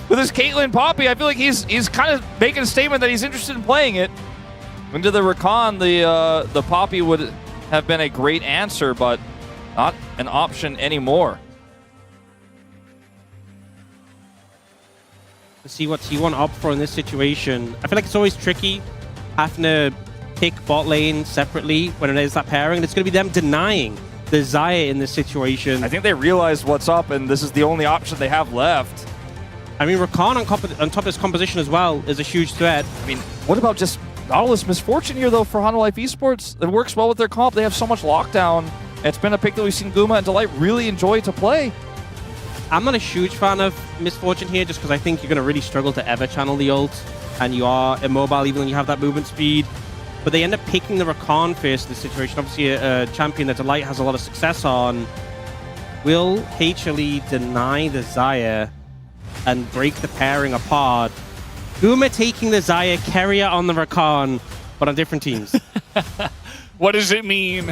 With his Caitlyn Poppy, I feel like he's kind of making a statement that he's interested in playing it. Into the Rakan, the Poppy would have been a great answer, but not an option anymore. To see what T1 opt for in this situation, I feel like it's always tricky having to pick bot lane separately when it is that pairing. It's going to be them denying the Xayah in this situation. I think they realized what's up, and this is the only option they have left. I mean, Rakan on top of this composition as well is a huge threat. I mean, what about just Nautilus Misfortune here, though, for HANWHA Life Esports? It works well with their comp. They have so much lockdown. It's been a pick that we've seen Guma and Delight really enjoy to play. I'm not a huge fan of Misfortune here just because I think you're going to really struggle to ever channel the ult, and you are immobile even when you have that movement speed. But they end up picking the Rakan first in this situation. Obviously, a champion that Delight has a lot of success on. Will HLE deny the Xayah and break the pairing apart? Guma taking the Xayah, Keria on the Rakan, but on different teams. What does it mean?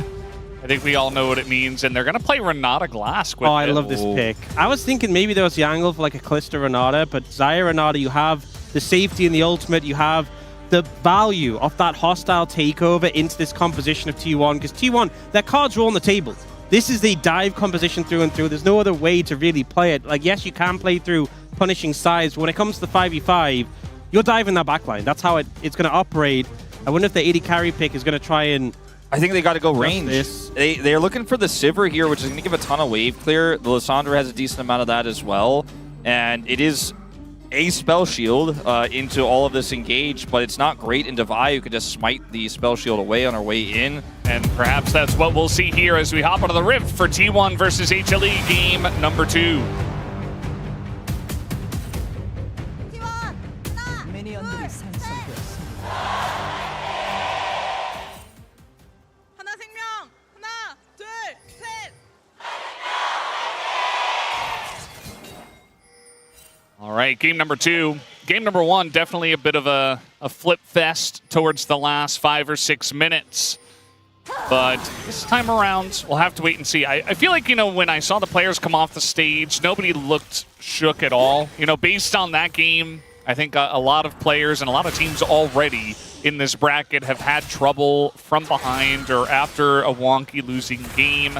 I think we all know what it means, and they're going to play Renata Glask with it. I love this pick. I was thinking maybe there was the angle for like a Kalista Renata, but Xayah Renata, you have the safety in the ultimate, you have the value of that hostile takeover into this composition of T1, because T1, their cards are all on the table. This is the dive composition through and through. There's no other way to really play it. Like, yes, you can play through punishing sides, but when it comes to the 5v5, you're diving that backline. That's how it's going to operate. I wonder if the 80 carry pick is going to try and... I think they got to go range. They're looking for the Sivir here, which is going to give a ton of wave clear. The Lissandra has a decent amount of that as well. And it is a spell shield into all of this engage, but it's not great in Divide. You could just smite the spell shield away on our way in. And perhaps that's what we'll see here as we hop onto the Rift for T1 versus HLE game number 2. All right, game number 2. Game number 1, definitely a bit of a flip fest towards the last 5 or 6 minutes. But this time around, we'll have to wait and see. I feel like, when I saw the players come off the stage, nobody looked shook at all. Based on that game, I think a lot of players and a lot of teams already in this bracket have had trouble from behind or after a wonky losing game.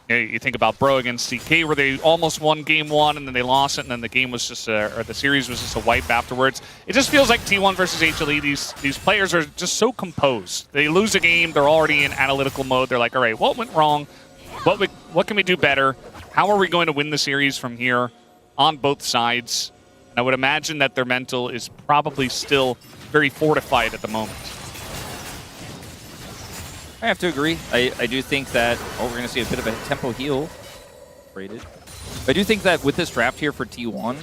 You think about Bro against CK, where they almost won game 1 and then they lost it, and then the game was just or the series was just a wipe afterwards. It just feels like T1 versus HLE. These players are just so composed. They lose a game, they're already in analytical mode. They're like, all right, what went wrong? What can we do better? How are we going to win the series from here on both sides? And I would imagine that their mental is probably still very fortified at the moment. I have to agree. I do think that... Oh, we're going to see a bit of a tempo heal. Rated. I do think that with this draft here for T1,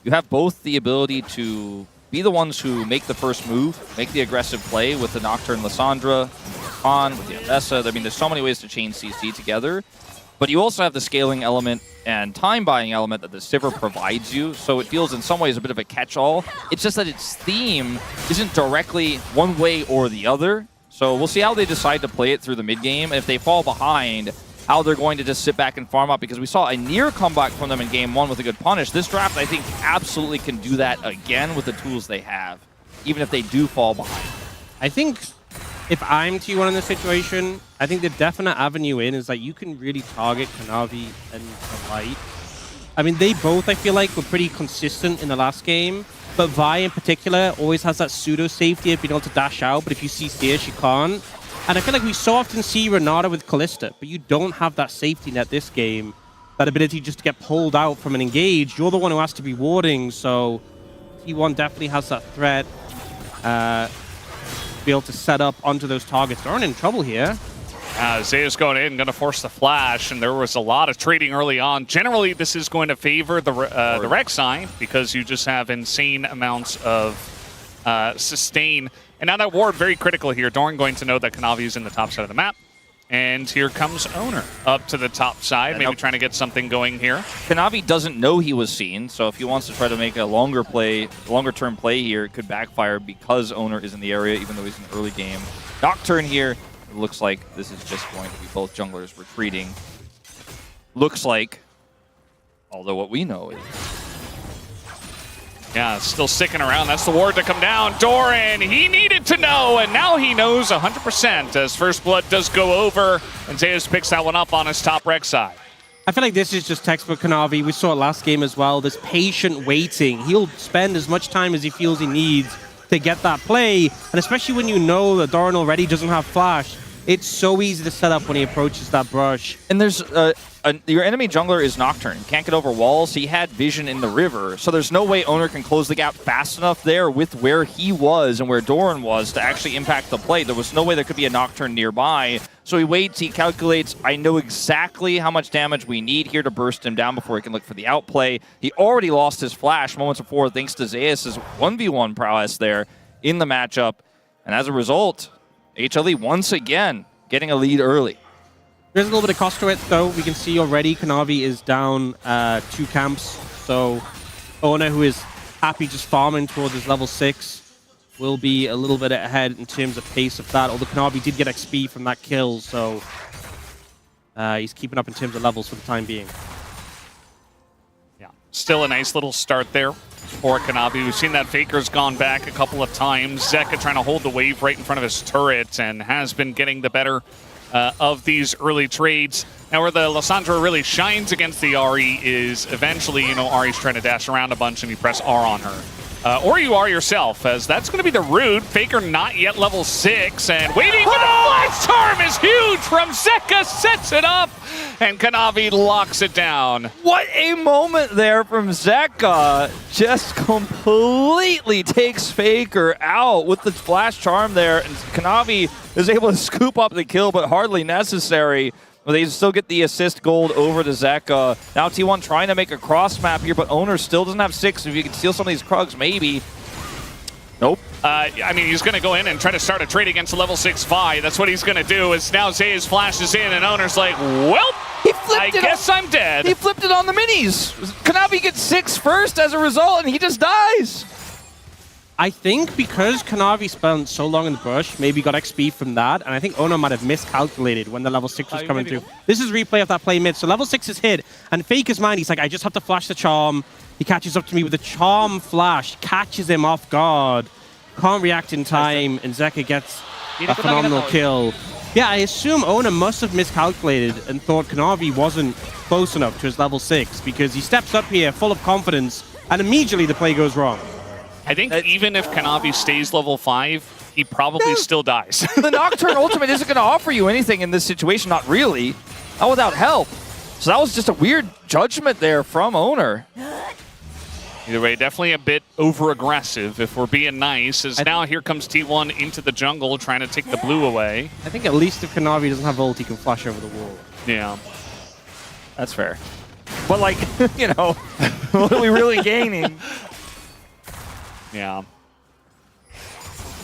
you have both the ability to be the ones who make the first move, make the aggressive play with the Nocturne Lissandra, Khan, with the Odessa. I mean, there's so many ways to chain CC together. But you also have the scaling element and time buying element that the Sivir provides you. So it feels in some ways a bit of a catch-all. It's just that its theme isn't directly one way or the other. So we'll see how they decide to play it through the mid-game. If they fall behind, how they're going to just sit back and farm up, because we saw a near comeback from them in game 1 with a good punish. This draft, I think, absolutely can do that again with the tools they have, even if they do fall behind. I think if I'm T1 in this situation, I think the definite avenue in is that you can really target Kanavi and Delight. I mean, they both, I feel like, were pretty consistent in the last game. But Vi in particular always has that pseudo safety of being able to dash out, but if you see Seer, she can't. And I feel like we so often see Renata with Kalista, but you don't have that safety net this game. That ability just to get pulled out from an engage. You're the one who has to be warding, so T1 definitely has that threat to be able to set up onto those targets. They're in trouble here. Zaya's going in, going to force the flash, and there was a lot of trading early on. Generally, this is going to favor the Rek'Sai because you just have insane amounts of sustain. And now that ward, very critical here. Doran going to know that Kanavi is in the top side of the map. And here comes Owner up to the top side, maybe trying to get something going here. Kanavi doesn't know he was seen, so if he wants to try to make a longer-term play here, it could backfire because Owner is in the area, even though he's in the early game. Nocturne here. It looks like this is just going to be both junglers retreating. Looks like, although what we know is Yeah, still sticking around. That's the ward to come down. Doran, he needed to know, and now he knows 100% as First Blood does go over, and Zeus picks that one up on his top rec side. I feel like this is just textbook Kanavi. We saw it last game as well. This patient waiting. He'll spend as much time as he feels he needs to get that play, and especially when you know that Doran already doesn't have flash, it's so easy to set up when he approaches that brush. And there's your enemy jungler is Nocturne. He can't get over walls. He had vision in the river, so there's no way Owner can close the gap fast enough there with where he was and where Doran was to actually impact the play. There was no way there could be a Nocturne nearby. So he waits, he calculates, I know exactly how much damage we need here to burst him down before he can look for the outplay. He already lost his flash moments before thanks to Zeus' 1v1 prowess there in the matchup. And as a result, HLE once again getting a lead early. There's a little bit of cost to it, though. We can see already Kanavi is down 2 camps. So Ona, who is happy just farming towards his level 6, will be a little bit ahead in terms of pace of that. Although Kanavi did get XP from that kill, so he's keeping up in terms of levels for the time being. Yeah, still a nice little start there for Kanavi. We've seen that Faker's gone back a couple of times. Zeka trying to hold the wave right in front of his turret and has been getting the better of these early trades. Now where the Lissandra really shines against the Ahri is eventually, you know, Ahri's trying to dash around a bunch and you press R on her. Or you are yourself, as that's going to be the root. Faker not yet level 6, and waiting for the flash charm is huge from Zeka, sets it up, and Kanavi locks it down. What a moment there from Zeka. Just completely takes Faker out with the flash charm there, and Kanavi is able to scoop up the kill, but hardly necessary. Well, they still get the assist gold over to Zeka. Now T1 trying to make a cross map here, but Owner still doesn't have 6. If you can steal some of these Krugs, maybe. Nope. I mean, he's going to go in and try to start a trade against a level 6 Vi. That's what he's going to do, is now Zayas flashes in, and Owner's like, well, I guess I'm dead. He flipped it on the minis. Kanavi gets 6 first as a result, and he just dies. I think because Kanavi spent so long in the bush, maybe got XP from that, and I think Ono might have miscalculated when the level 6 was coming through. This is replay of that play mid, so level 6 is hit, and Faker's mind, he's like, I just have to flash the charm. He catches up to me with the charm flash, catches him off guard, can't react in time, and Zeka gets a phenomenal kill. Yeah, I assume Ono must have miscalculated and thought Kanavi wasn't close enough to his level 6, because he steps up here full of confidence, and immediately the play goes wrong. I think even if Kanavi stays level 5, he probably still dies. The Nocturne ultimate isn't going to offer you anything in this situation, not really. Not without help. So that was just a weird judgment there from Owner. Either way, definitely a bit over-aggressive, if we're being nice, as now here comes T1 into the jungle trying to take the blue away. I think at least if Kanavi doesn't have ult, he can flash over the wall. Yeah. That's fair. But, like, you know, what are we really gaining? Yeah.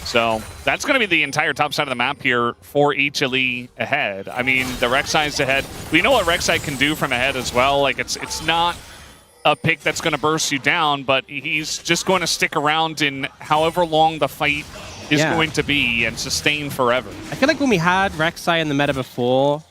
So that's going to be the entire top side of the map here for HLE ahead. I mean, the Rek'Sai's ahead. We know what Rek'Sai can do from ahead as well. Like, it's not a pick that's going to burst you down, but he's just going to stick around in however long the fight is going to be and sustain forever. I feel like when we had Rek'Sai in the meta before,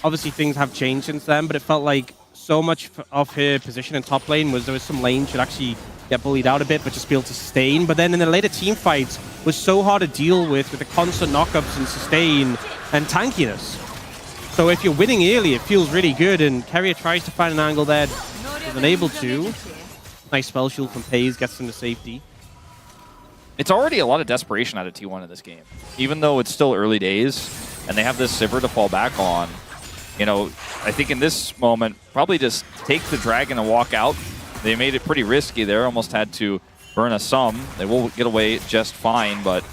obviously things have changed since then, but it felt like so much of her position in top lane was there was some lanes she'd actually get bullied out a bit, but just be able to sustain. But then in the later team fights, was so hard to deal with the constant knockups and sustain and tankiness. So if you're winning early, it feels really good, and Keria tries to find an angle there, isn't able to. Nice spell shield from Paze, gets them to safety. It's already a lot of desperation out of T1 in this game. Even though it's still early days, and they have this Sivir to fall back on, you know, I think in this moment, probably just take the dragon and walk out. They made it pretty risky there, almost had to burn a sum. They will get away just fine, but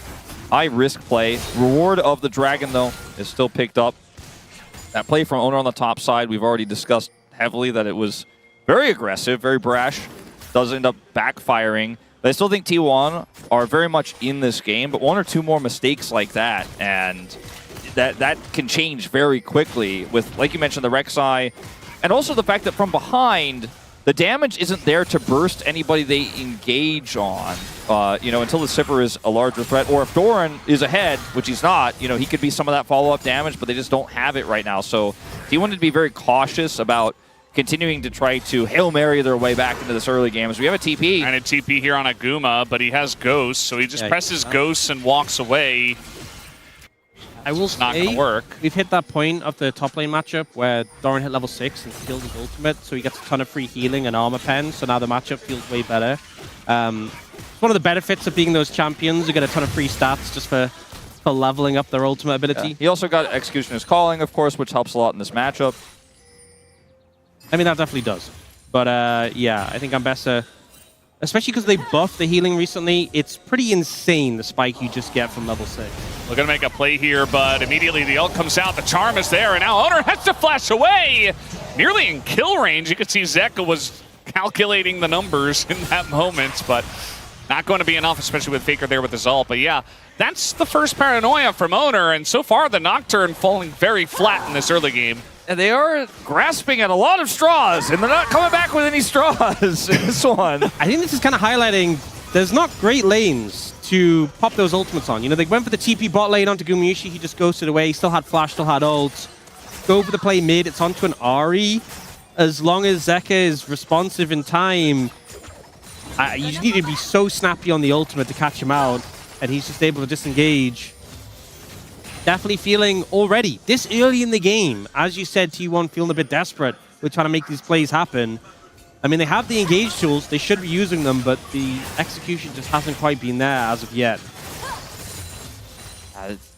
high risk play. Reward of the dragon, though, is still picked up. That play from Owner on the top side, we've already discussed heavily that it was very aggressive, very brash. Does end up backfiring. But I still think T1 are very much in this game, but 1 or 2 more mistakes like that, and that can change very quickly with, like you mentioned, the Rek'Sai, and also the fact that from behind, the damage isn't there to burst anybody they engage on, you know, until the Sivir is a larger threat. Or if Doran is ahead, which he's not, you know, he could be some of that follow-up damage, but they just don't have it right now. So T1 to be very cautious about continuing to try to Hail Mary their way back into this early game. As we have a TP. And a TP here on Aguma, but he has Ghost, so he just presses Ghost and walks away. I will It's not going to work. We've hit that point of the top lane matchup where Doran hit level 6 and killed his ultimate, so he gets a ton of free healing and armor pen, so now the matchup feels way better. It's one of the benefits of being those champions. You get a ton of free stats just for leveling up their ultimate ability. Yeah. He also got Executioner's Calling, of course, which helps a lot in this matchup. I mean, that definitely does. But yeah, I think Ambessa, especially because they buffed the healing recently, it's pretty insane the spike you just get from level 6. We're going to make a play here, but immediately the ult comes out. The charm is there, and now Owner has to flash away. Nearly in kill range. You could see Zeka was calculating the numbers in that moment, but not going to be enough, especially with Faker there with his ult. But yeah, that's the first paranoia from Owner, and so far the Nocturne falling very flat in this early game. And they are grasping at a lot of straws, and they're not coming back with any straws in this one. I think this is kind of highlighting there's not great lanes to pop those ultimates on. You know, they went for the TP bot lane onto Gumayushi, he just ghosted away, he still had flash, still had ult. Go for the play mid, it's onto an Ahri. As long as Zeka is responsive in time, you just need to be so snappy on the ultimate to catch him out, and he's just able to disengage. Definitely feeling already, this early in the game, as you said, T1 feeling a bit desperate with trying to make these plays happen. I mean, they have the engage tools, they should be using them, but the execution just hasn't quite been there as of yet.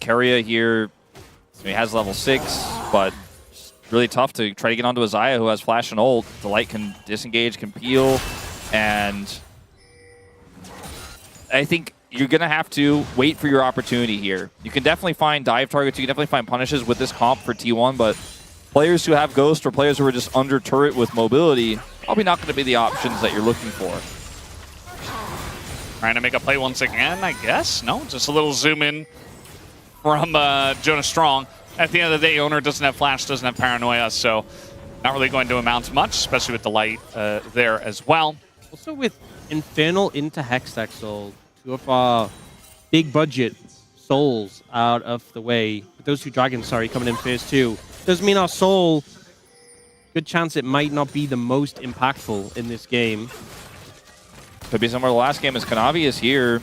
Keria here, so he has level 6, but it's really tough to try to get onto Isaiah, who has flash and ult. The light can disengage, can peel, and I think you're going to have to wait for your opportunity here. You can definitely find dive targets, you can definitely find punishes with this comp for T1, but players who have Ghost or players who are just under turret with mobility, probably not going to be the options that you're looking for. Trying to make a play once again, I guess? No, just a little zoom in from Jonas Strong. At the end of the day, Owner doesn't have flash, doesn't have paranoia, so not really going to amount to much, especially with the light there as well. Also with Infernal into Hextech, two of our big budget souls out of the way. With those two dragons, sorry, coming in phase 2. Doesn't mean our soul, good chance it might not be the most impactful in this game. Could be similar to the last game as Kanavi is here,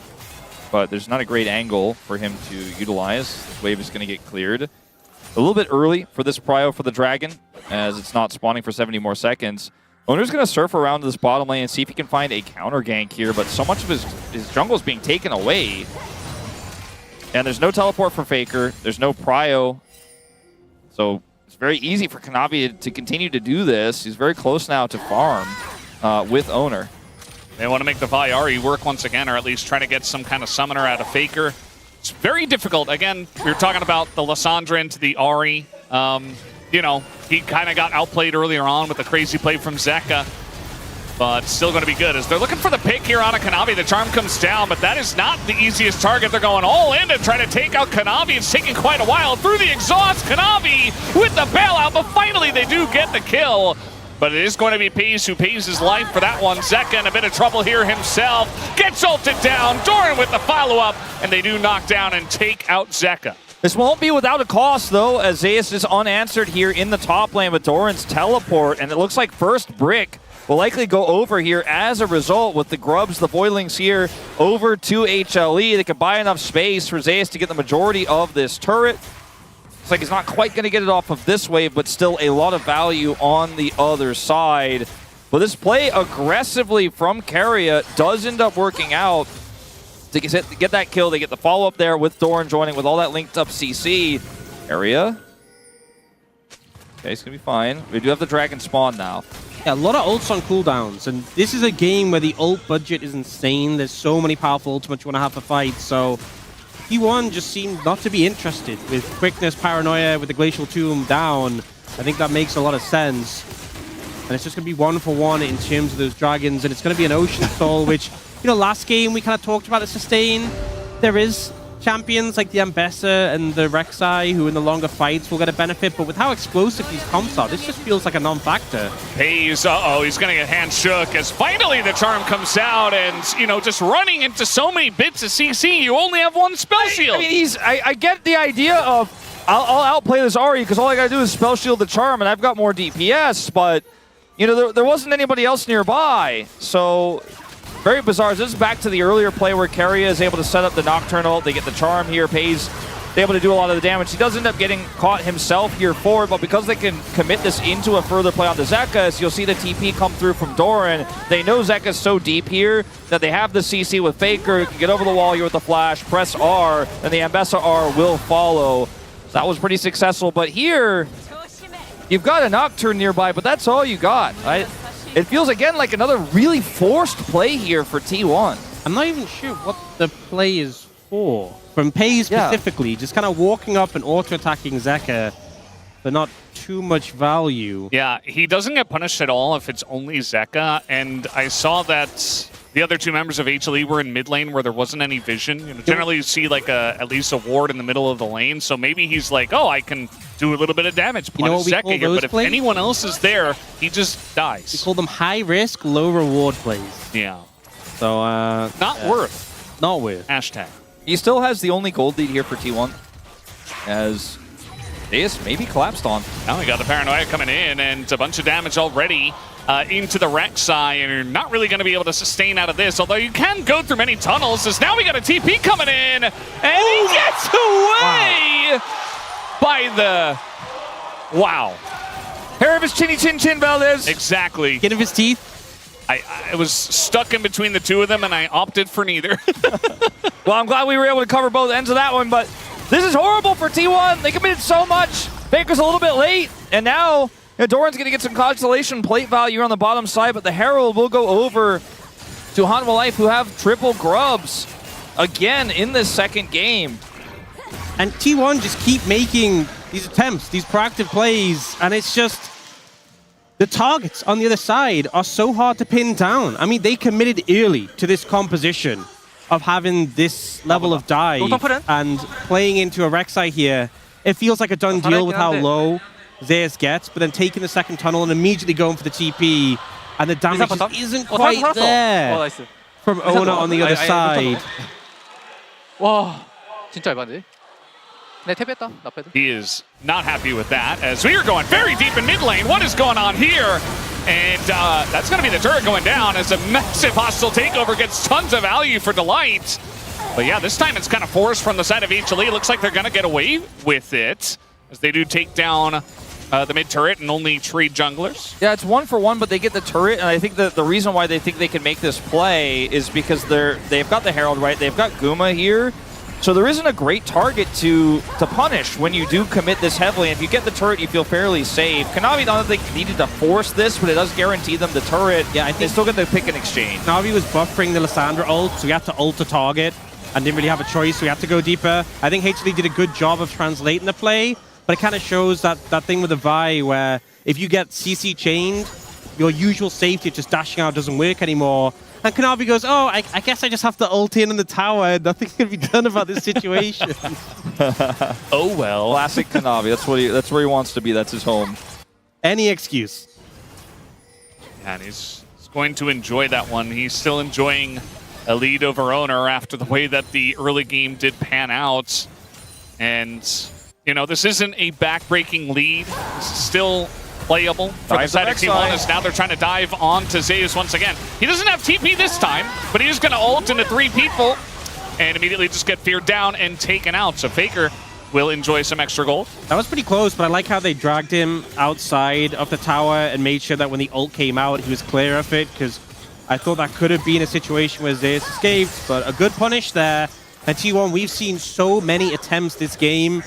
but there's not a great angle for him to utilize. This wave is going to get cleared. A little bit early for this prio for the dragon, as it's not spawning for 70 more seconds. Owner's going to surf around to this bottom lane and see if he can find a counter gank here, but so much of his jungle is being taken away. And there's no teleport for Faker. There's no prio. So it's very easy for Kanavi to continue to do this. He's very close now to farm with Owner. They want to make the Vayari work once again, or at least try to get some kind of summoner out of Faker. It's very difficult. Again, we were talking about the Lissandra into the Ahri. You know, he kind of got outplayed earlier on with the crazy play from Zeka, but still going to be good. As they're looking for the pick here on a Kanavi, the charm comes down, but that is not the easiest target. They're going all in to try to take out Kanavi. It's taking quite a while. Through the exhaust, Kanavi with the bailout, but finally they do get the kill. But it is going to be Peace who pays his life for that one. Zeka in a bit of trouble here himself. Gets ulted down. Doran with the follow-up, and they do knock down and take out Zeka. This won't be without a cost, though, as Zeus is unanswered here in the top lane with Doran's teleport, and it looks like first brick will likely go over here as a result with the Grubs, the Voidlings here, over to HLE. They can buy enough space for Zeus to get the majority of this turret. Looks like he's not quite going to get it off of this wave, but still a lot of value on the other side. But this play aggressively from Keria does end up working out. To get that kill, they get the follow-up there with Doran joining with all that linked-up CC. Area. Okay, it's going to be fine. We do have the dragon spawn now. Yeah, a lot of ults on cooldowns, and this is a game where the ult budget is insane. There's so many powerful ultimates you want to have for fights, so T1 just seemed not to be interested with quickness, paranoia, with the Glacial Tomb down. I think that makes a lot of sense. And it's just going to be 1-for-1 in terms of those dragons, and it's going to be an Ocean Soul, which, you know, last game we kind of talked about the sustain. There is champions like the Ambessa and the Rek'Sai who in the longer fights will get a benefit, but with how explosive these comps are, this just feels like a non-factor. Hayes, he's going to get hand shook as finally the charm comes out, and, you know, just running into so many bits of CC, you only have one spell shield. I mean, I get the idea of I'll outplay this Ahri because all I got to do is spell shield the charm and I've got more DPS, but you know, there wasn't anybody else nearby. So very bizarre. This is back to the earlier play where Keria is able to set up the Nocturnal. They get the Charm here. Pays able to do a lot of the damage. He does end up getting caught himself here forward, but because they can commit this into a further play onto Zekka, you'll see the TP come through from Doran. They know Zekka's so deep here that they have the CC with Faker. You can get over the wall here with the flash, press R, and the Ambessa R will follow. So that was pretty successful, but here, you've got a Nocturne nearby, but that's all you got. It feels, again, like another really forced play here for T1. I'm not even sure what the play is for. From Pays specifically, just kind of walking up and auto-attacking Zekka, but not too much value. Yeah, he doesn't get punished at all if it's only Zekka, and I saw that the other two members of HLE were in mid lane where there wasn't any vision. You know, generally you see like at least a ward in the middle of the lane, so maybe he's like, oh, I can do a little bit of damage, punish Zekka here, but if anyone else is there, he just dies. We call them high-risk, low-reward plays. Yeah. So, not worth. Not worth. Hashtag. He still has the only gold lead here for T1, as Deus maybe collapsed on. Now we got the Paranoia coming in, and a bunch of damage already into the Rek'Sai, and you're not really going to be able to sustain out of this, although you can go through many tunnels, as now we got a TP coming in, and he gets away by the... Wow. Hair of his chinny chin chin Valdez. Exactly. Skin of his teeth. I was stuck in between the two of them, and I opted for neither. Well, I'm glad we were able to cover both ends of that one, but this is horrible for T1. They committed so much. Faker's a little bit late, and now Doran's going to get some constellation plate value on the bottom side, but the Herald will go over to HANWHA Life, who have triple grubs again in this second game. And T1 just keep making these attempts, these proactive plays, and it's just... The targets on the other side are so hard to pin down. I mean, they committed early to this composition of having this level of dive and playing into a Rek'Sai here. It feels like a done deal with how low Zeus gets, but then taking the second tunnel and immediately going for the TP, and the damage just isn't quite there from Ona on the other side. 와, 진짜 얇았네. 네, 탭했다. 나패드. He is not happy with that, as we are going very deep in mid lane. What is going on here? And that's going to be the turret going down, as a massive hostile takeover gets tons of value for Delight. But yeah, this time it's kind of forced from the side of HLE. It looks like they're going to get away with it, as they do take down the mid turret and only trade junglers. Yeah, it's 1-for-1, but they get the turret, and I think that the reason why they think they can make this play is because they've got the Herald, right? They've got Guma here. So there isn't a great target to punish when you do commit this heavily. If you get the turret, you feel fairly safe. Kanavi, I don't think needed to force this, but it does guarantee them the turret. Yeah, I think they still get the pick and exchange. Kanavi was buffering the Lissandra ult, so he had to ult a target and didn't really have a choice, so he had to go deeper. I think HLE did a good job of translating the play, but it kind of shows that thing with the Vi where if you get CC chained, your usual safety of just dashing out doesn't work anymore. And Kanavi goes, oh, I guess I just have to ult in on the tower and nothing can be done about this situation. Oh, well. Classic Kanavi. That's where he wants to be. That's his home. Any excuse. And he's going to enjoy that one. He's still enjoying a lead over Owner after the way that the early game did pan out. And, you know, this isn't a back-breaking lead. This is still playable for the side of T1, as now they're trying to dive onto Zeus once again. He doesn't have TP this time, but he's going to ult into 3 people and immediately just get feared down and taken out. So Faker will enjoy some extra gold. That was pretty close, but I like how they dragged him outside of the tower and made sure that when the ult came out, he was clear of it, because I thought that could have been a situation where Zeus escaped, but a good punish there. And T1, we've seen so many attempts this game.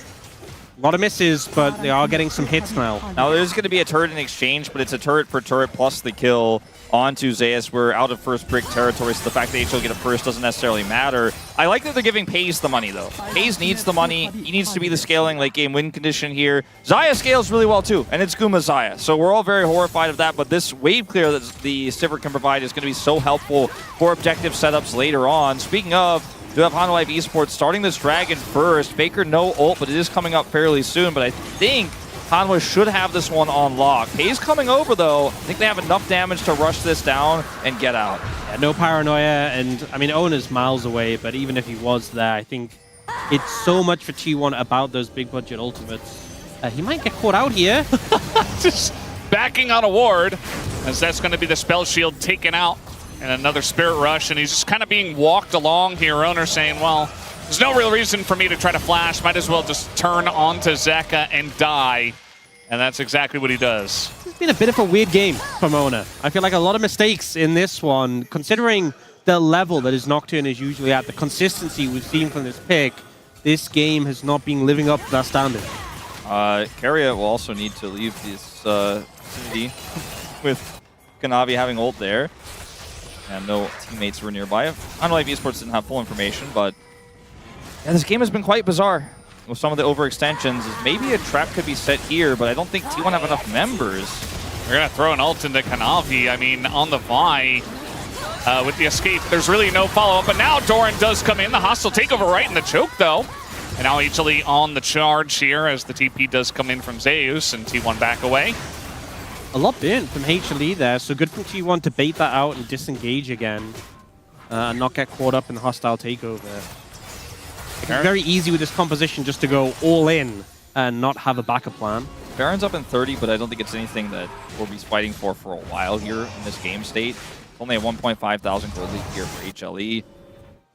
A lot of misses, but they are getting some hits now. Now there's going to be a turret in exchange, but it's a turret for turret plus the kill onto Zeus. We're out of first brick territory, so the fact that HL get it first doesn't necessarily matter. I like that they're giving Pays the money, though. Pays needs the money. He needs to be the scaling late game win condition here. Xayah scales really well, too, and it's Guma Xayah. So we're all very horrified of that, but this wave clear that the Sivir can provide is going to be so helpful for objective setups later on. Speaking of, we have HANWHA Life Esports starting this Dragon first. Faker no ult, but it is coming up fairly soon. But I think HANWHA should have this one on lock. Pays coming over, though. I think they have enough damage to rush this down and get out. Yeah, no paranoia, and I mean, Owen's miles away, but even if he was there, I think it's so much for T1 about those big budget ultimates. He might get caught out here. Just backing on a ward. as that's going to be the spell shield taken out and another Spirit Rush, and he's just kind of being walked along here. Owner saying, well, there's no real reason for me to try to flash. Might as well just turn onto Zeka and die. And that's exactly what he does. It's been a bit of a weird game from Owner. I feel like a lot of mistakes in this one, considering the level that his Nocturne is usually at, the consistency we've seen from this pick. This game has not been living up to that standard. Keria will also need to leave this vicinity with Kanavi having ult there. And no teammates were nearby. HANWHA Esports didn't have full information, but yeah, this game has been quite bizarre with some of the overextensions. Maybe a trap could be set here, but I don't think T1 have enough members. They're going to throw an ult into Kanavi. I mean, on the Vi, with the escape, there's really no follow-up. But now Doran does come in. The hostile takeover right in the choke, though. And now HLE on the charge here as the TP does come in from Zeus, and T1 back away. A lot in from HLE there, so good from T1 to bait that out and disengage again and not get caught up in the hostile takeover. It's very easy with this composition just to go all in and not have a backup plan. Baron's up in 30, but I don't think it's anything that we'll be fighting for a while here in this game state. It's only a 1.5 thousand gold lead here for HLE.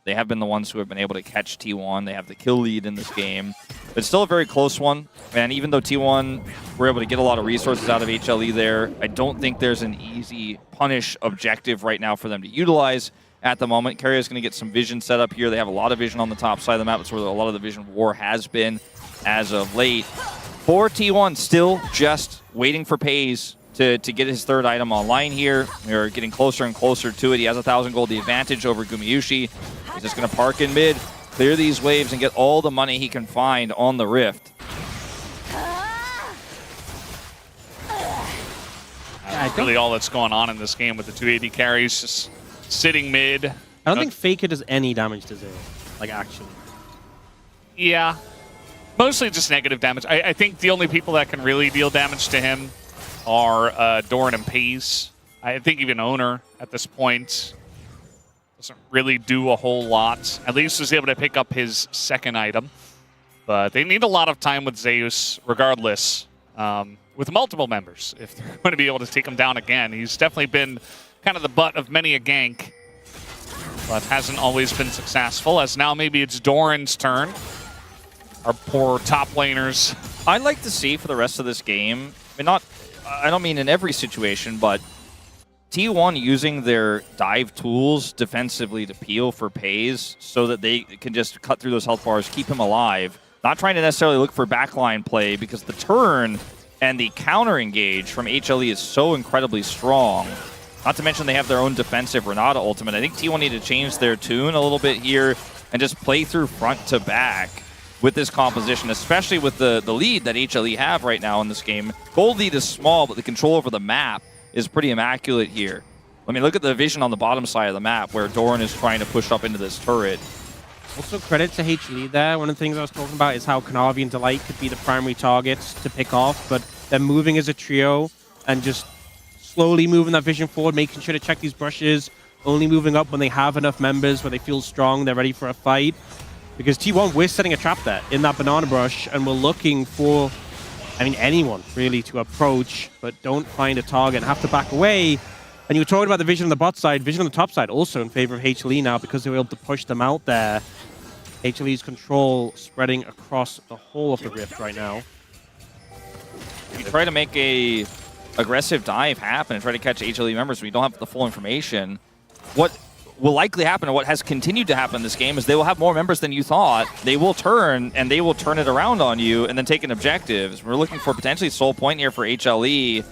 They have been the ones who have been able to catch T1. They have the kill lead in this game. But it's still a very close one. And even though T1 were able to get a lot of resources out of HLE there, I don't think there's an easy punish objective right now for them to utilize at the moment. Keria is going to get some vision set up here. They have a lot of vision on the top side of the map. That's where a lot of the vision war has been as of late. For T1, still just waiting for Pays to get his third item online here. We're getting closer and closer to it. He has 1,000 gold, the advantage over Gumayusi. He's just going to park in mid, clear these waves, and get all the money he can find on the Rift. That's really all that's going on in this game with the 280 carries just sitting mid. I don't think Faker does any damage to Zero, like actually. Yeah, mostly just negative damage. I think the only people that can really deal damage to him are Doran and Pays. I think even Owner at this point doesn't really do a whole lot. At least was able to pick up his second item. But they need a lot of time with Zeus regardless, with multiple members, if they're going to be able to take him down again. He's definitely been kind of the butt of many a gank, but hasn't always been successful, as now maybe it's Doran's turn. Our poor top laners. I'd like to see for the rest of this game, I don't mean in every situation, but T1 using their dive tools defensively to peel for Pays so that they can just cut through those health bars, keep him alive. Not trying to necessarily look for backline play, because the turn and the counter engage from HLE is so incredibly strong. Not to mention they have their own defensive Renata ultimate. I think T1 need to change their tune a little bit here and just play through front to back with this composition, especially with the lead that HLE have right now in this game. Gold lead is small, but the control over the map is pretty immaculate here. I mean, look at the vision on the bottom side of the map where Doran is trying to push up into this turret. Also, credit to HLE there. One of the things I was talking about is how Kanavi and Delight could be the primary targets to pick off, but they're moving as a trio and just slowly moving that vision forward, making sure to check these brushes, only moving up when they have enough members, where they feel strong, they're ready for a fight. Because T1, we're setting a trap there in that banana brush, and we're looking for, anyone really to approach, but don't find a target and have to back away. And you were talking about the vision on the bot side, vision on the top side also in favor of HLE now, because they were able to push them out there. HLE's control spreading across the whole of the Rift right now. If you try to make a aggressive dive happen and try to catch HLE members when you don't have the full information, what will likely happen, or what has continued to happen in this game, is they will have more members than you thought. They will turn, and they will turn it around on you and then take an objective. We're looking for potentially soul point here for HLE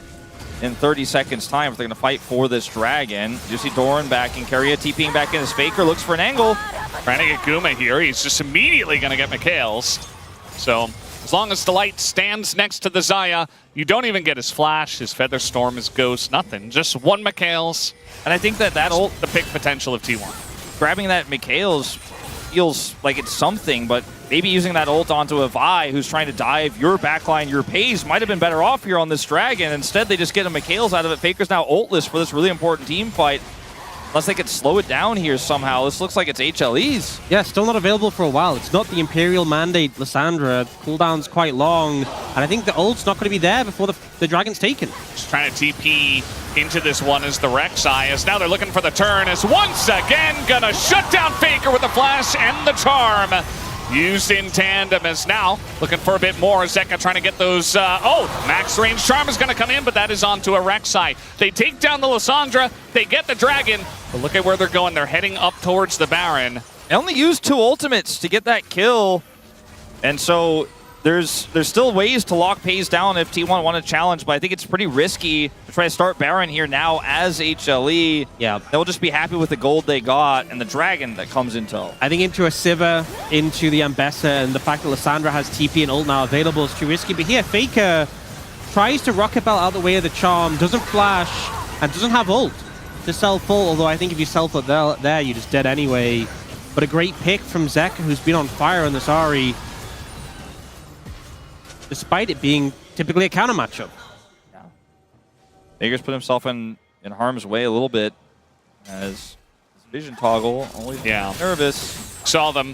in 30 seconds time if they're going to fight for this dragon. You see Doran back in, Keria TPing back in as Faker looks for an angle. Trying to get Guma here. He's just immediately going to get Mikhail's. So as long as Delight stands next to the Xayah, you don't even get his flash, his Feather Storm, his Ghost, nothing. Just one Mikhail's. And I think that ult, the pick potential of T1. Grabbing that Mikhail's feels like it's something, but maybe using that ult onto a Vi who's trying to dive your backline, your Pays, might have been better off here on this dragon. Instead, they just get a Mikhail's out of it. Faker's now ultless for this really important team fight. Unless they could slow it down here somehow. This looks like it's HLE's. Yeah, still not available for a while. It's not the Imperial Mandate, Lissandra. Cooldown's quite long. And I think the ult's not going to be there before the Dragon's taken. Just trying to TP into this one as the Rek'Sai, as now they're looking for the turn, as once again gonna shut down Faker with the flash and the charm. Used in tandem, as now looking for a bit more. Zeka trying to get those, max range charm is gonna come in, but that is onto a Rek'Sai. They take down the Lissandra, they get the Dragon, but look at where they're going. They're heading up towards the Baron. They only used 2 ultimates to get that kill. And so there's still ways to lock Pays down if T1 want to challenge, but I think it's pretty risky to try to start Baron here now as HLE. Yeah. They'll just be happy with the gold they got and the Dragon that comes in tow. I think into a Sivir, into the Ambessa, and the fact that Lissandra has TP and ult now available is too risky. But here, Faker tries to Rocket Belt out of the way of the charm, doesn't flash, and doesn't have ult to self-ult, although I think if you self-ult there, you're just dead anyway. But a great pick from Zeka, who's been on fire on this Ahri, despite it being typically a counter matchup. Yeah. Faker's put himself in harm's way a little bit as his vision toggle always nervous. Saw them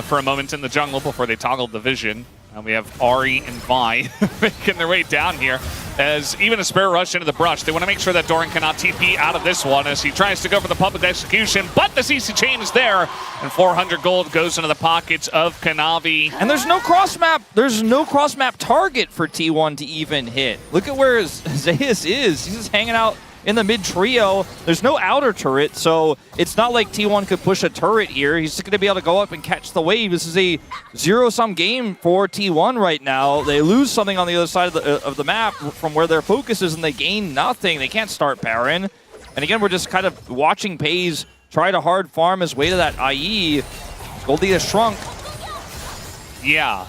for a moment in the jungle before they toggled the vision. And we have Ahri and Vi making their way down here. As even a spare rush into the brush, they want to make sure that Doran cannot TP out of this one as he tries to go for the public execution, but the CC chain is there, and 400 gold goes into the pockets of Kanavi. And there's no cross map. There's no cross map target for T1 to even hit. Look at where Zeus is. He's just hanging out in the mid trio. There's no outer turret, so it's not like T1 could push a turret here. He's just going to be able to go up and catch the wave. This is a zero-sum game for T1 right now. They lose something on the other side of the map from where their focus is, and they gain nothing. They can't start Baron. And again, we're just kind of watching Pays try to hard farm his way to that IE. Goldie has shrunk. Yeah,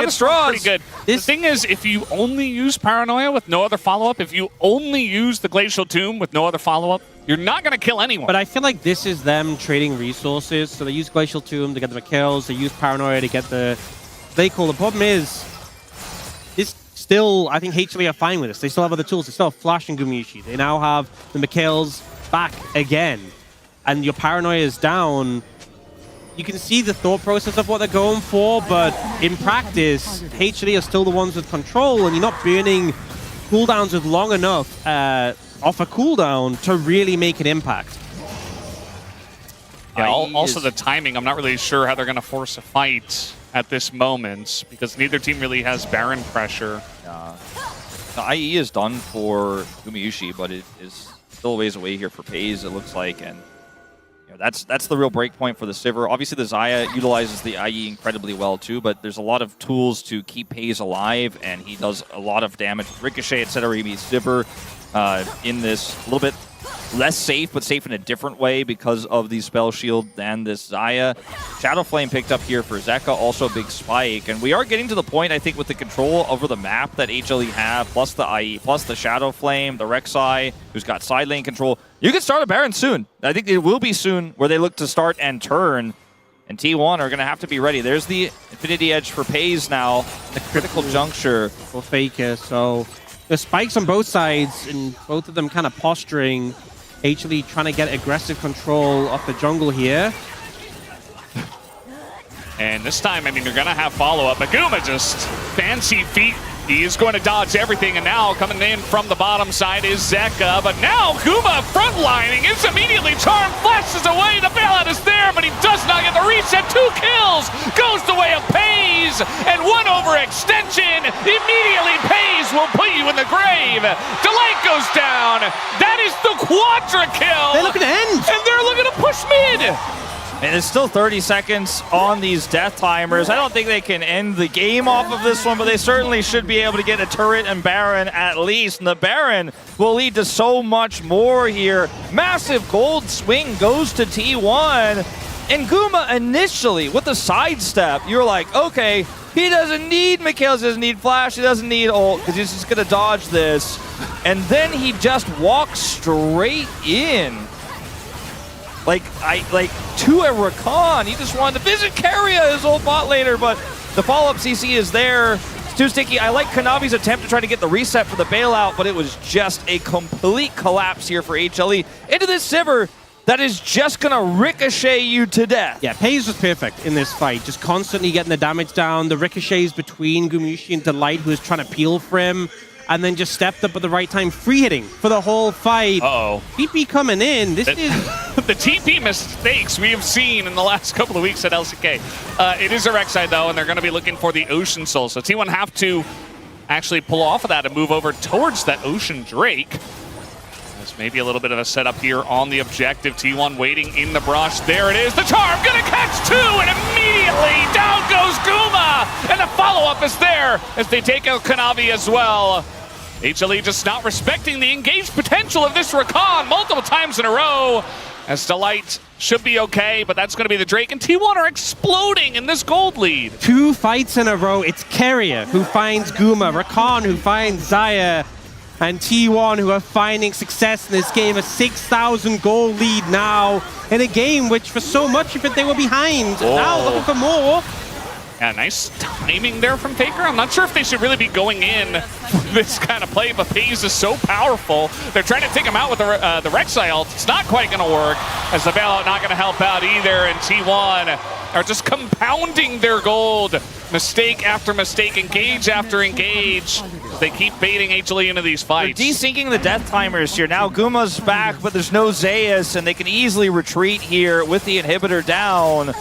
straws. pretty good. The thing is, if you only use Paranoia with no other follow-up, if you only use the Glacial Tomb with no other follow-up, you're not going to kill anyone. But I feel like this is them trading resources. So they use Glacial Tomb to get the kills. They use Paranoia to get the Slay Call. The problem is, this still, I think HLE are fine with this. They still have other tools. They still have Flash and Gumayusi. They now have the Mikhails back again. And your Paranoia is down. You can see the thought process of what they're going for, but in practice, HLE are still the ones with control, and you're not burning cooldowns with long enough off a cooldown to really make an impact. Yeah, also the timing, I'm not really sure how they're going to force a fight at this moment, because neither team really has Baron pressure. The IE is done for Gumayusi, but it is still a ways away here for Pays, it looks like, and that's the real break point for the Sivir. Obviously, the Xayah utilizes the IE incredibly well too, but there's a lot of tools to keep Pays alive, and he does a lot of damage with Ricochet, etc. Sivir in this a little bit less safe, but safe in a different way because of the spell shield than this Xayah. Shadow Flame picked up here for Zeka, also a big spike. And we are getting to the point, I think, with the control over the map that HLE have, plus the IE, plus the Shadow Flame, the Rek'Sai, who's got side lane control. You can start a Baron soon. I think it will be soon where they look to start and turn. And T1 are going to have to be ready. There's the Infinity Edge for Pays now, the critical juncture for Faker. So the spikes on both sides, and both of them kind of posturing. HLE trying to get aggressive control of the jungle here. And this time, I mean, you're going to have follow-up. Aguma just fancy feet. He is going to dodge everything, and now coming in from the bottom side is Zeka. But now Guma frontlining is immediately charmed, flashes away. The bailout is there, but he does not get the reset. 2 kills goes the way of Pays, and 1 overextension. Immediately Pays will put you in the grave. Delight goes down. That is the quadra kill. They're looking to end, and they're looking to push mid. And it's still 30 seconds on these death timers. I don't think they can end the game off of this one, but they certainly should be able to get a turret and Baron at least. And the Baron will lead to so much more here. Massive gold swing goes to T1. And Guma initially, with the sidestep, you're like, okay, he doesn't need Mikhails, doesn't need Flash, he doesn't need ult, because he's just going to dodge this. And then he just walks straight in. Like to a Rakan. He just wanted to visit Keria, his old bot laner, but the follow-up CC is there. It's too sticky. I like Kanavi's attempt to try to get the reset for the bailout, but it was just a complete collapse here for HLE. Into this Sivir, that is just going to ricochet you to death. Yeah, Pays was perfect in this fight, just constantly getting the damage down, the ricochets between Gumushi and Delight, who was trying to peel for him, and then just stepped up at the right time, free hitting for the whole fight. Uh-oh. TP coming in. This is... The TP mistakes we have seen in the last couple of weeks at LCK. It is a Rek'Sai, though, and they're going to be looking for the Ocean Soul. So T1 have to actually pull off of that and move over towards that Ocean Drake. There's maybe a little bit of a setup here on the objective. T1 waiting in the brush. There it is. The charm going to catch two, and immediately down goes Guma. And the follow-up is there as they take out Kanavi as well. HLE just not respecting the engaged potential of this Rakan multiple times in a row. As Delight should be okay, but that's going to be the Drake. And T1 are exploding in this gold lead. 2 fights in a row. It's Carrier who finds Guma, Rakan who finds Zaya, and T1 who are finding success in this game. A 6,000 goal lead now in a game which for so much of it they were behind. Whoa. Now looking for more. Yeah, nice timing there from Faker. I'm not sure if they should really be going in for this kind of play, but Pays is so powerful. They're trying to take him out with the Rek'Sai ult. It's not quite going to work, as the bailout not going to help out either, and T1 are just compounding their gold. Mistake after mistake, engage after engage. They keep baiting HLE into these fights. They're desyncing the death timers here. Now Guma's back, but there's no Zeus, and they can easily retreat here with the inhibitor down.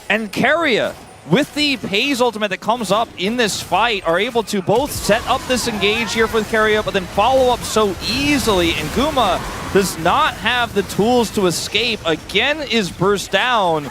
And Carrier, with the Pays ultimate that comes up in this fight, are able to both set up this engage here for Carrier, but then follow up so easily. And Guma does not have the tools to escape. Again is burst down.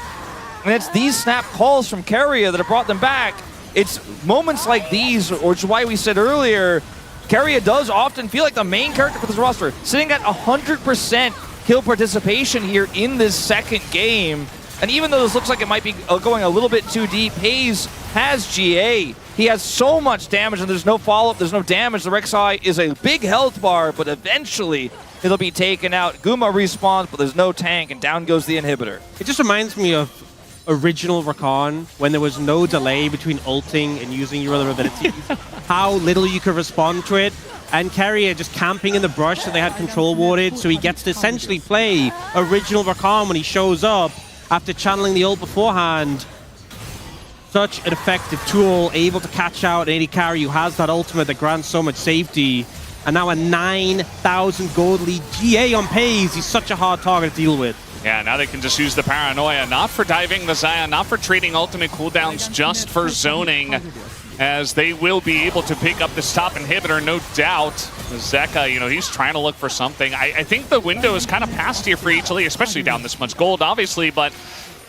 And it's these snap calls from Carrier that have brought them back. It's moments like these, which is why we said earlier, Carrier does often feel like the main character for this roster, sitting at 100% kill participation here in this second game. And even though this looks like it might be going a little bit too deep, Pays has GA. He has so much damage, and there's no follow-up, there's no damage. The Rek'Sai is a big health bar, but eventually it'll be taken out. Guma respawns, but there's no tank, and down goes the inhibitor. It just reminds me of original Rakan, when there was no delay between ulting and using your other abilities, how little you could respond to it. And Carrier just camping in the brush that they had control warded, so he gets to essentially play original Rakan when he shows up after channeling the ult beforehand. Such an effective tool, able to catch out an AD carry who has that ultimate that grants so much safety. And now a 9,000 gold lead. GA on Pays, he's such a hard target to deal with. Yeah, now they can just use the paranoia, not for diving the Xayah, not for trading ultimate cooldowns, just for zoning, as they will be able to pick up this top inhibitor, no doubt. Zeka, you know, he's trying to look for something. I think the window is kind of past here for HLE, especially down this much gold, obviously, but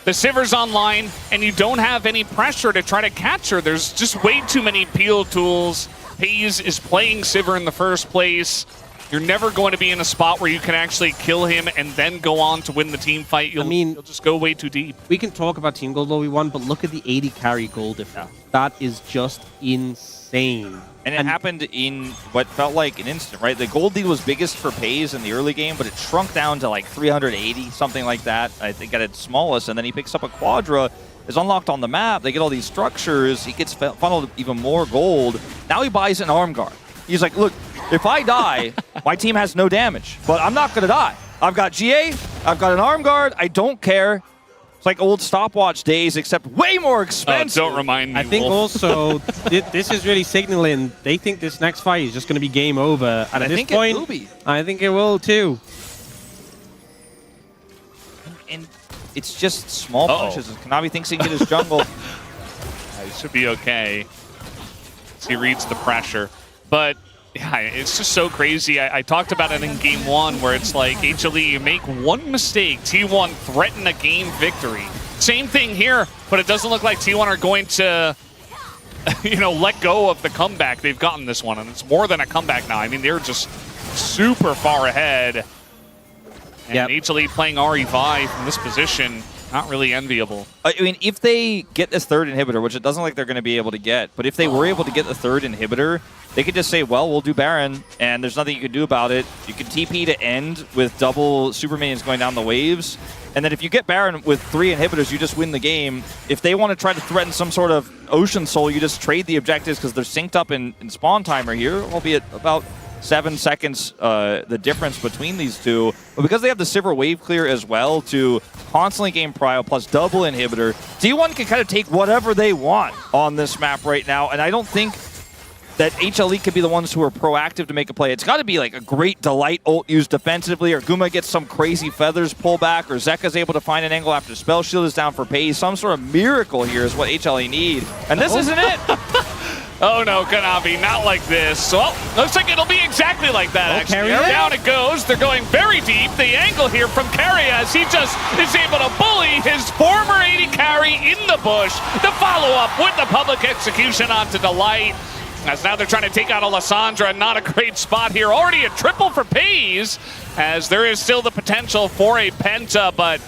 the Sivir's online, and you don't have any pressure to try to catch her. There's just way too many peel tools. Pays is playing Sivir in the first place. You're never going to be in a spot where you can actually kill him and then go on to win the team fight. You'll just go way too deep. We can talk about team gold we won, but look at the 80 carry gold difference. Yeah. That is just insane. And it happened in what felt like an instant, right? The gold lead was biggest for Pays in the early game, but it shrunk down to like 380, something like that. I think at its smallest, and then he picks up a Quadra, is unlocked on the map. They get all these structures. He gets funneled even more gold. Now he buys an arm guard. He's like, look, if I die, my team has no damage, but I'm not going to die. I've got GA, I've got an arm guard, I don't care. It's like old stopwatch days, except way more expensive. Don't remind me, I think Wolf. also, this is really signaling they think this next fight is just going to be game over. And at this point, it will be. I think it will too. And it's just small pushes. Kanavi thinks he can get his jungle. He should be okay. He reads the pressure. But yeah, it's just so crazy. I talked about it in game one, where it's like HLE, you make one mistake, T1 threaten a game victory. Same thing here, but it doesn't look like T1 are going to, you know, let go of the comeback they've gotten this one, and it's more than a comeback now. I mean, they're just super far ahead. And HLE playing RE5 from this position, not really enviable. I mean, if they get this third inhibitor, which it doesn't look like they're going to be able to get, but if they were able to get the third inhibitor, they could just say, well, we'll do Baron, and there's nothing you can do about it. You can TP to end with double super minions going down the waves, and then if you get Baron with 3 inhibitors, you just win the game. If they want to try to threaten some sort of Ocean Soul, you just trade the objectives because they're synced up in spawn timer here, albeit about 7 seconds the difference between these two. But because they have the Sivir wave clear as well to constantly gain prio plus double inhibitor, T1 can kind of take whatever they want on this map right now. And I don't think that HLE could be the ones who are proactive to make a play. It's got to be like a great Delight ult used defensively, or Guma gets some crazy feathers pullback, or Zeka's able to find an angle after Spell Shield is down for Pace. Some sort of miracle here is what HLE need. And this isn't it. Oh no, Kanavi, not like this. Well, looks like it'll be exactly like that, actually. Down it goes. They're going very deep. The angle here from Carrier as he just is able to bully his former AD carry in the bush. The follow-up with the public execution onto Delight. As now they're trying to take out Alessandra. Not a great spot here. Already a triple for Pays, as there is still the potential for a penta, but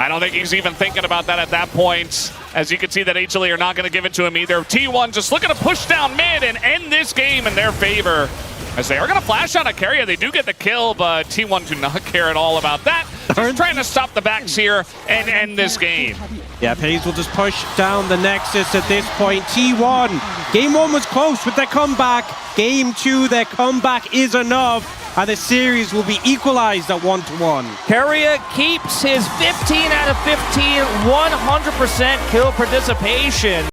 I don't think he's even thinking about that at that point. As you can see that HLE are not going to give it to him either. T1 just looking to push down mid and end this game in their favor. As they are going to flash on a carrier. They do get the kill, but T1 do not care at all about that. Just trying to stop the backs here and end this game. Yeah, Pays will just push down the Nexus at this point. T1, game 1 was close with their comeback. Game 2, their comeback is enough. And the series will be equalized at 1-1. Carrier keeps his 15 out of 15, 100% kill participation.